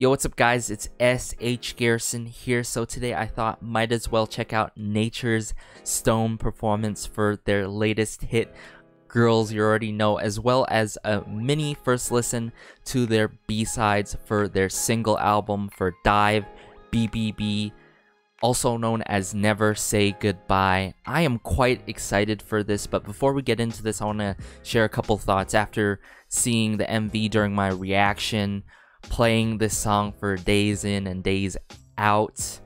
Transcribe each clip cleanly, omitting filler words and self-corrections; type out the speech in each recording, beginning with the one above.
Yo, what's up guys, it's SH Garrison here. So today I thought might as well check out Nature's Stone performance for their latest hit, Girls You Already Know, as well as a mini first listen to their B-sides for their single album for Dive, B.B.B, also known as Never Say Goodbye. I am quite excited for this, but before we get into this, I want to share a couple thoughts after seeing the MV during my reaction, playing this song for days in and days out.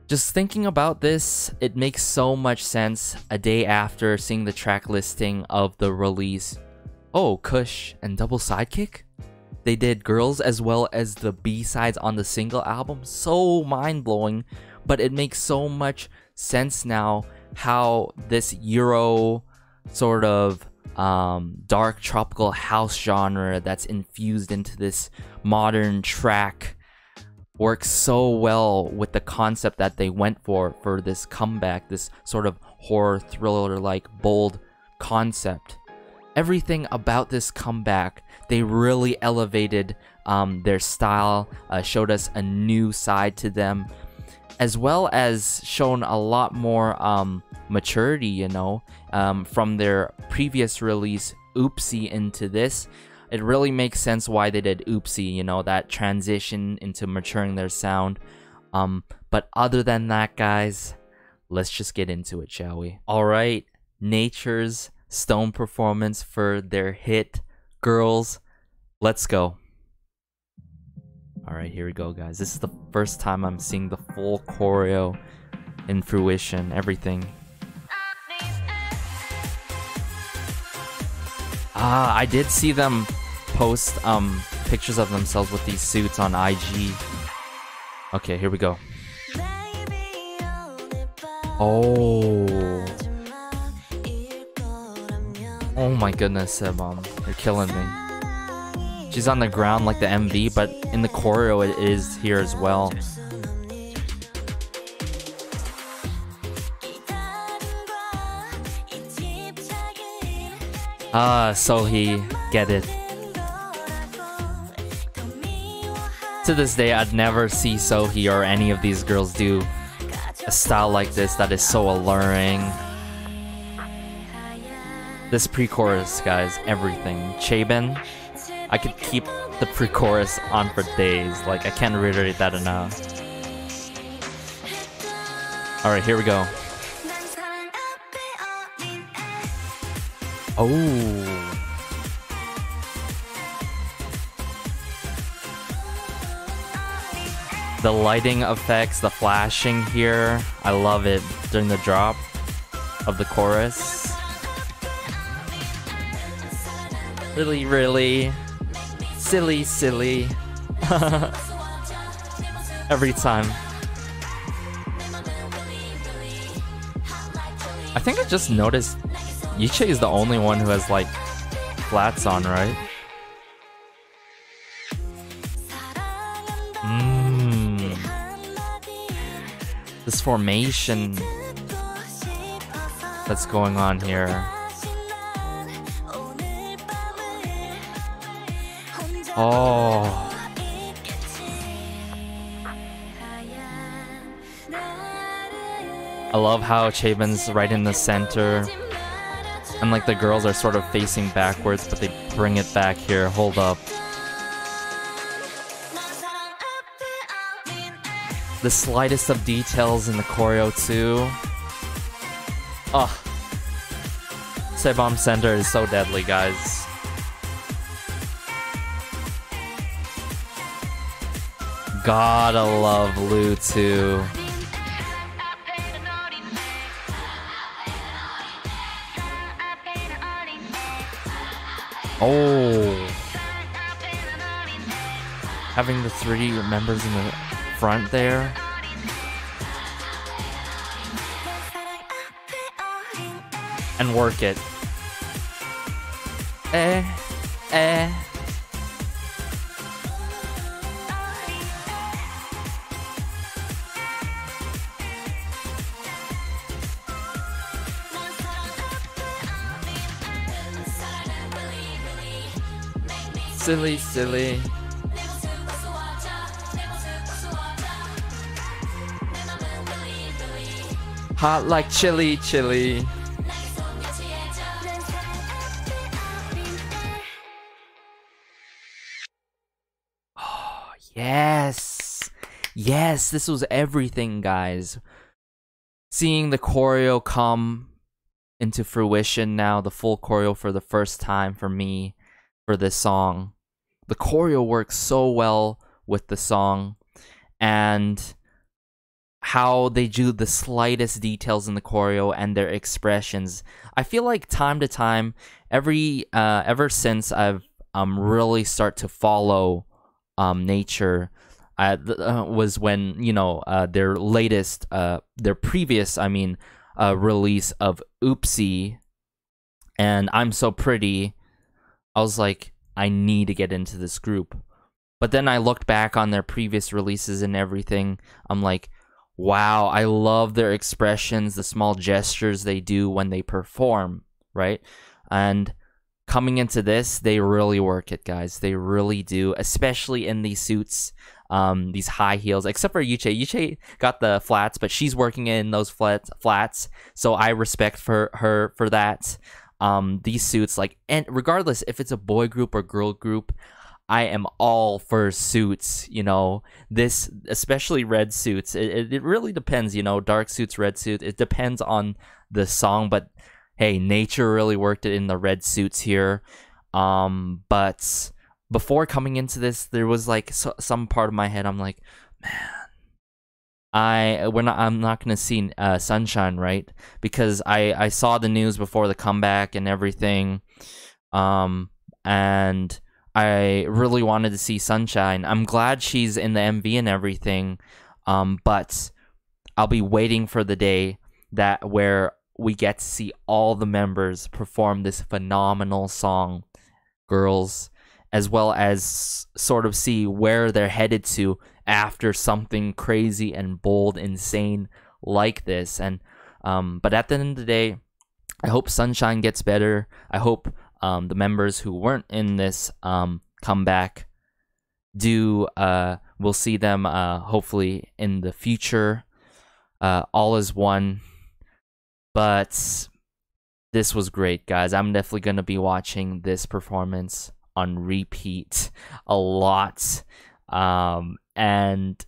Just thinking about this, it makes so much sense a day after seeing the track listing of the release. Oh, Kush and Double Sidekick? They did Girls as well as the B-sides on the single album. So mind-blowing, but it makes so much sense now how this Euro sort of dark tropical house genre that's infused into this modern track works so well with the concept that they went for this comeback, this sort of horror thriller like bold concept. Everything about this comeback, they really elevated their style, showed us a new side to them, as well as shown a lot more maturity, you know, from their previous release Oopsie into this. It really makes sense why they did Oopsie, you know, that transition into maturing their sound. But other than that, guys, let's just get into it, shall we? Alright, Nature's Stone performance for their hit Girls. Let's go. Alright, here we go, guys. This is the first time I'm seeing the full choreo in fruition, everything. I did see them post pictures of themselves with these suits on IG. Okay, here we go. Oh. Oh my goodness, Sebum. You're killing me. She's on the ground like the MV, but in the choreo it is here as well. Sohee, get it. To this day, I'd never see Sohee or any of these girls do a style like this that is so alluring. This pre-chorus, guys, everything. Chaebin, I could keep the pre-chorus on for days. Like, I can't reiterate that enough. Alright, here we go. Oh. The lighting effects, the flashing here, I love it during the drop of the chorus. Really, really silly, silly. Every time. I think I just noticed Yiche is the only one who has like flats on, right? This formation that's going on here. Oh. I love how Chaebin's right in the center. And like the girls are sort of facing backwards, but they bring it back here. Hold up. The slightest of details in the choreo too. Oh. Sebum center is so deadly, guys. Gotta love Lou too. Oh. Having the three members in the front there. and work it. Eh, eh. Silly, silly. Hot like chili, chili. Oh, yes. Yes, this was everything, guys. Seeing the choreo come into fruition now, the full choreo for the first time for me for this song. The choreo works so well with the song, and how they do the slightest details in the choreo and their expressions. I feel like time to time, ever since I've really start to follow Nature, was when, you know, their latest, their previous, release of Oopsie and I'm So Pretty. I was like, I need to get into this group. But then I looked back on their previous releases and everything. I'm like, wow, I love their expressions, the small gestures they do when they perform, right? And coming into this, they really work it, guys. They really do, especially in these suits, these high heels, except for Yuche. Yuche got the flats, but she's working in those flats, so I respect her for that. These suits, like, and regardless if it's a boy group or girl group, I am all for suits, you know. This, especially red suits, it really depends, you know, dark suits, red suits, it depends on the song, but hey, Nature really worked it in the red suits here. But before coming into this, there was like some part of my head, I'm like, man, I'm not gonna see Sunshine, right? Because I saw the news before the comeback and everything, and I really wanted to see Sunshine. I'm glad she's in the MV and everything, but I'll be waiting for the day that where we get to see all the members perform this phenomenal song, Girls, as well as sort of see where they're headed to after something crazy and bold, insane like this. And but at the end of the day, I hope Sunshine gets better. I hope the members who weren't in this comeback we'll see them hopefully in the future. All is one. But this was great, guys. I'm definitely going to be watching this performance on repeat a lot, and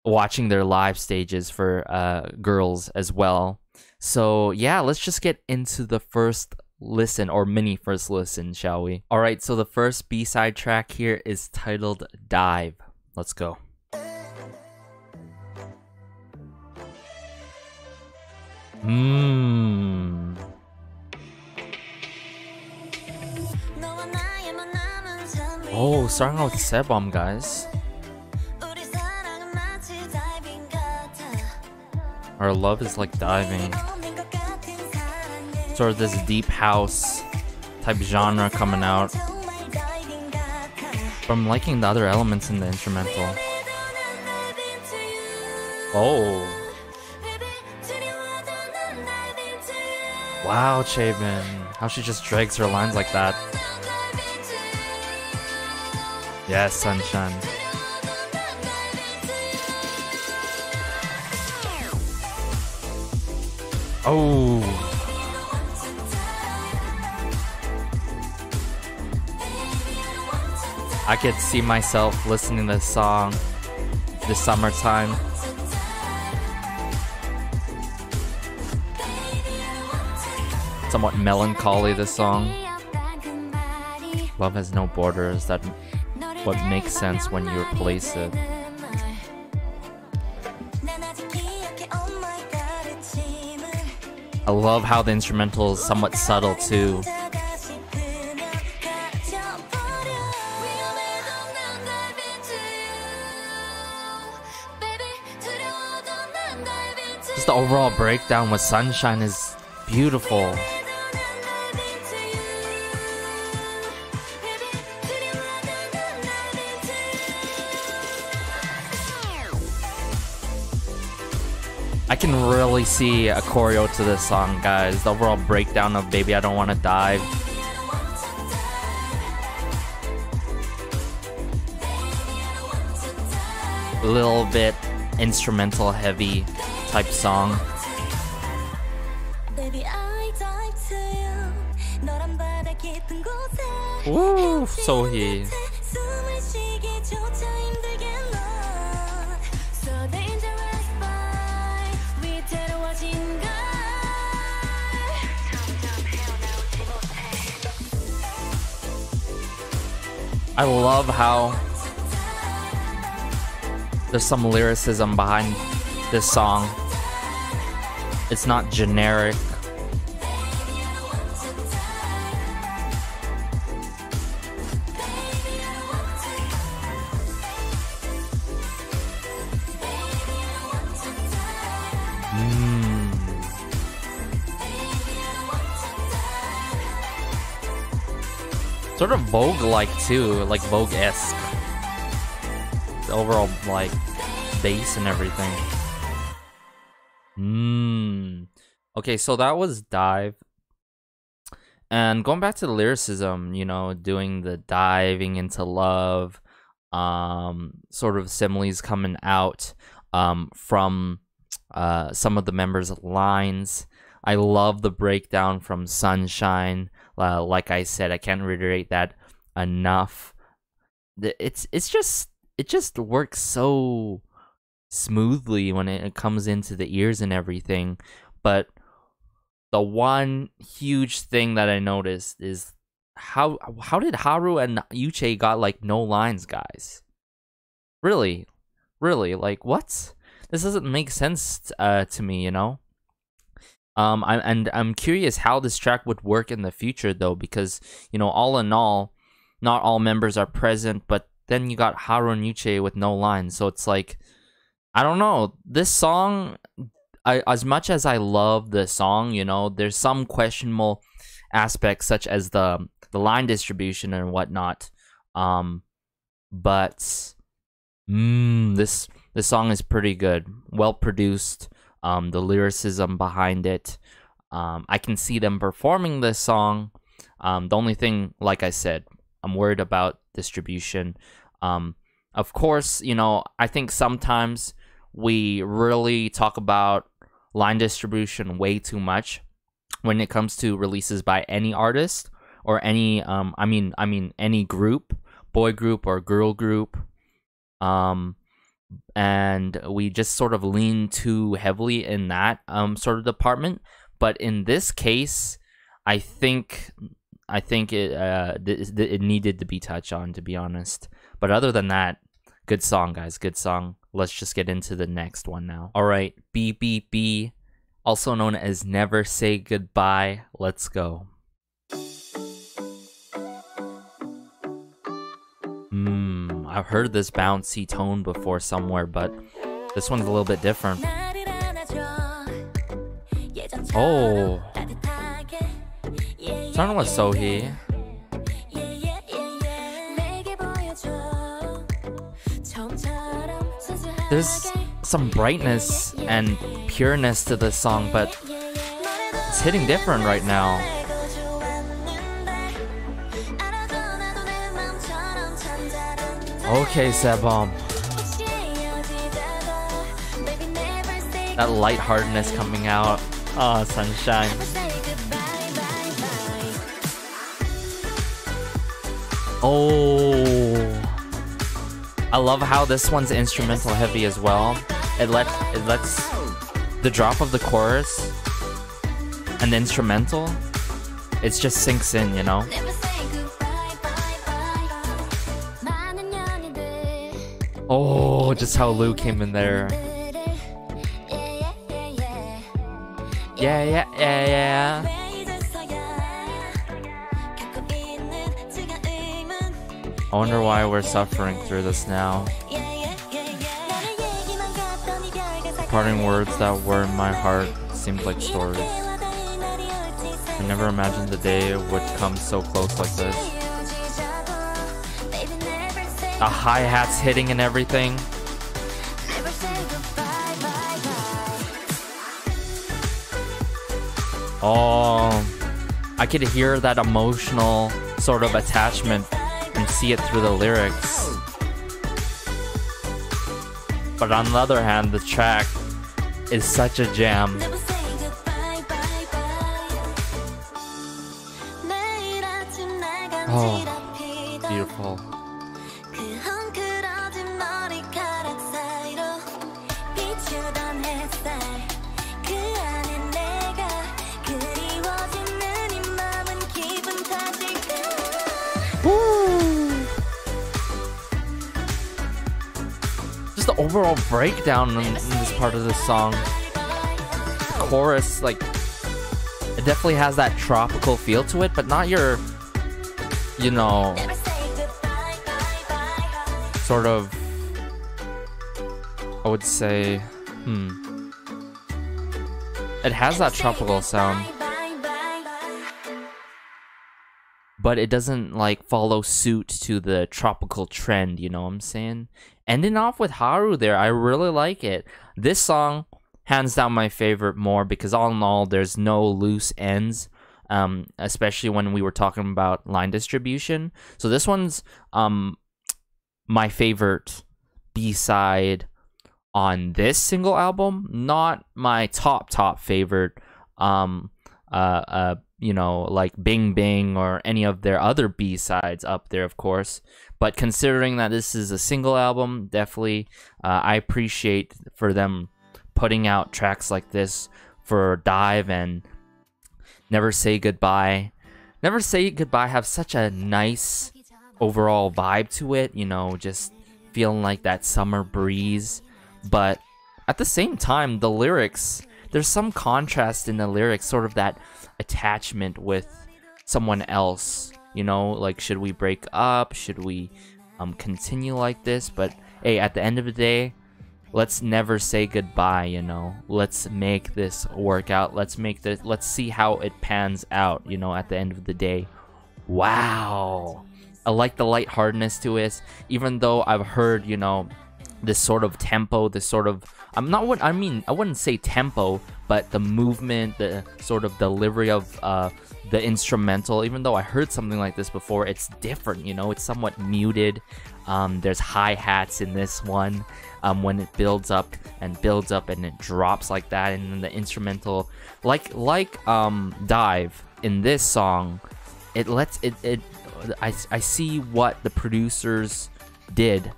watching their live stages for Girls as well. So yeah, let's just get into the first listen, or mini first listen, shall we? All right, so the first B-side track here is titled Dive. Let's go. Oh, starting out with Sebum, guys. Our love is like diving. Sort of this deep house type genre coming out. But I'm liking the other elements in the instrumental. Oh. Wow, Chabin. How she just drags her lines like that. Yes, Sunshine. Oh. I could see myself listening to this song this summertime. Somewhat melancholy, this song. Love has no borders. That what makes sense when you replace it. I love how the instrumental is somewhat subtle too. Just the overall breakdown with Sunshine is beautiful. can really see a choreo to this song, guys. The overall breakdown of Baby I Don't Wanna Dive. A little bit instrumental heavy type song. Ooh, Sohee. I love how there's some lyricism behind this song. It's not generic. Sort of Vogue-like too, like Vogue-esque. The overall like bass and everything. Okay, so that was Dive. And going back to the lyricism, you know, doing the diving into love, sort of similes coming out from some of the members' lines. I love the breakdown from Sunshine. Like I said, I can't reiterate that enough. It just works so smoothly when it comes into the ears and everything. But the one huge thing that I noticed is how did Haru and Yuche got like no lines, guys? Really, like what? This doesn't make sense to me, you know. I'm curious how this track would work in the future though, because you know, all in all, not all members are present, but then you got Haru and Yuche with no lines, so it's like, I don't know. This song, as much as I love the song, you know, there's some questionable aspects such as the line distribution and whatnot. But this song is pretty good, well produced. The lyricism behind it. I can see them performing this song. The only thing, like I said, I'm worried about distribution. Of course, you know, I think sometimes we really talk about line distribution way too much when it comes to releases by any artist or any I mean any group, boy group or girl group. And we just sort of lean too heavily in that sort of department. But in this case, I think it needed to be touched on, to be honest. But other than that, good song, guys, good song. Let's just get into the next one now. All right, B.B.B, also known as Never Say Goodbye. Let's go. I've heard this bouncy tone before somewhere, but this one's a little bit different. Oh, starting with Sohee. There's some brightness and pureness to this song, but it's hitting different right now. Okay, Sebum. That lightheartedness coming out. Ah, Sunshine. Oh, I love how this one's instrumental heavy as well. It lets the drop of the chorus and the instrumental, it just sinks in, you know. Oh, just how Lou came in there. Yeah. I wonder why we're suffering through this now. Parting words that were in my heart seemed like stories. I never imagined the day would come so close like this. The hi-hats hitting and everything. Oh, I could hear that emotional sort of attachment and see it through the lyrics. But on the other hand, the track is such a jam. Oh, beautiful. Just the overall breakdown in this part of the song. The chorus, like, it definitely has that tropical feel to it, but not your, you know, sort of, I would say, it has that tropical sound, but it doesn't like follow suit to the tropical trend, you know what I'm saying? Ending off with Haru there, I really like it. This song, hands down my favorite more, because all in all, there's no loose ends, especially when we were talking about line distribution. So this one's my favorite B-side on this single album, not my top favorite, you know, like Bing Bing or any of their other B-sides up there, of course. But considering that this is a single album, definitely I appreciate for them putting out tracks like this for Dive and Never Say Goodbye. Never Say Goodbye have such a nice overall vibe to it, you know, just feeling like that summer breeze. But at the same time, the lyrics, there's some contrast in the lyrics, sort of that attachment with someone else, you know, like, should we break up, should we continue like this? But hey, at the end of the day, let's never say goodbye, you know, let's make this work out, let's see how it pans out, you know, at the end of the day. Wow, I like the lightheartedness to it, even though I've heard, you know, this sort of tempo, this sort of, I wouldn't say tempo, but the movement, the sort of delivery of the instrumental, even though I heard something like this before, it's different, you know, it's somewhat muted. There's hi-hats in this one, when it builds up and it drops like that, and then the instrumental, like Dive in this song, it lets I see what the producers did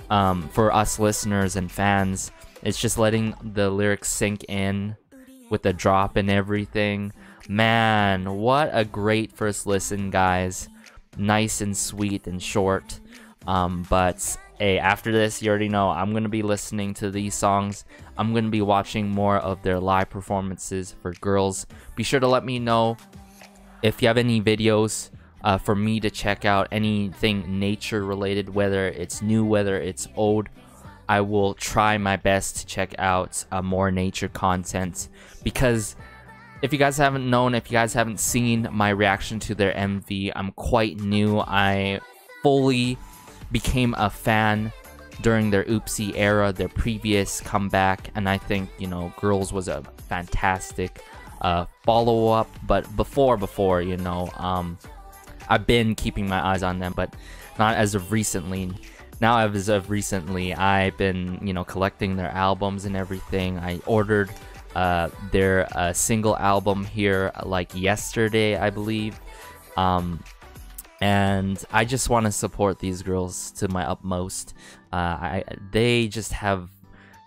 for us listeners and fans. It's just letting the lyrics sink in with the drop and everything. Man, what a great first listen, guys. Nice and sweet and short. But hey, after this, you already know I'm going to be listening to these songs. I'm going to be watching more of their live performances for girls. Be sure to let me know if you have any videos for me to check out, anything nature related, whether it's new, whether it's old. I will try my best to check out more nature content, because if you guys haven't known, if you guys haven't seen my reaction to their MV, I'm quite new. I fully became a fan during their Oopsie era, their previous comeback, and I think, you know, Girls was a fantastic follow-up. But before, you know, I've been keeping my eyes on them, but not as of recently. Now, as of recently, I've been, you know, collecting their albums and everything. I ordered their single album here like yesterday, I believe. And I just want to support these girls to my utmost. They just have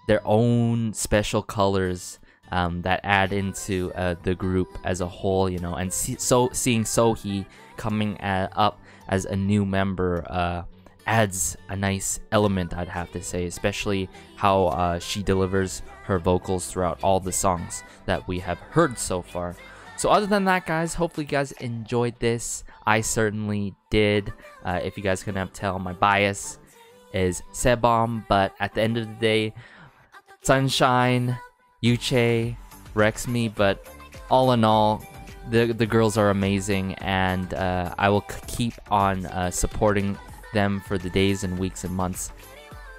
their own special colors that add into the group as a whole, you know. And seeing Sohee coming up as a new member adds a nice element, I'd have to say, especially how she delivers her vocals throughout all the songs that we have heard so far. So other than that, guys, hopefully you guys enjoyed this. I certainly did. If you guys couldn't tell, my bias is Sebum, but at the end of the day, Sunshine, Yuche, wrecks me, but all in all, the girls are amazing, and I will keep on supporting them for the days and weeks and months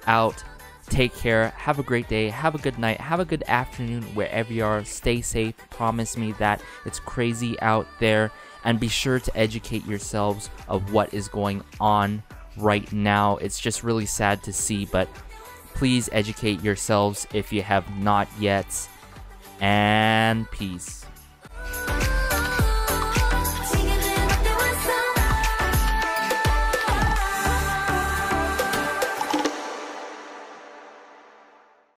out. Take care, have a great day, have a good night, have a good afternoon wherever you are. Stay safe, promise me that it's crazy out there, and be sure to educate yourselves of what is going on right now. It's just really sad to see, but please educate yourselves if you have not yet, and peace.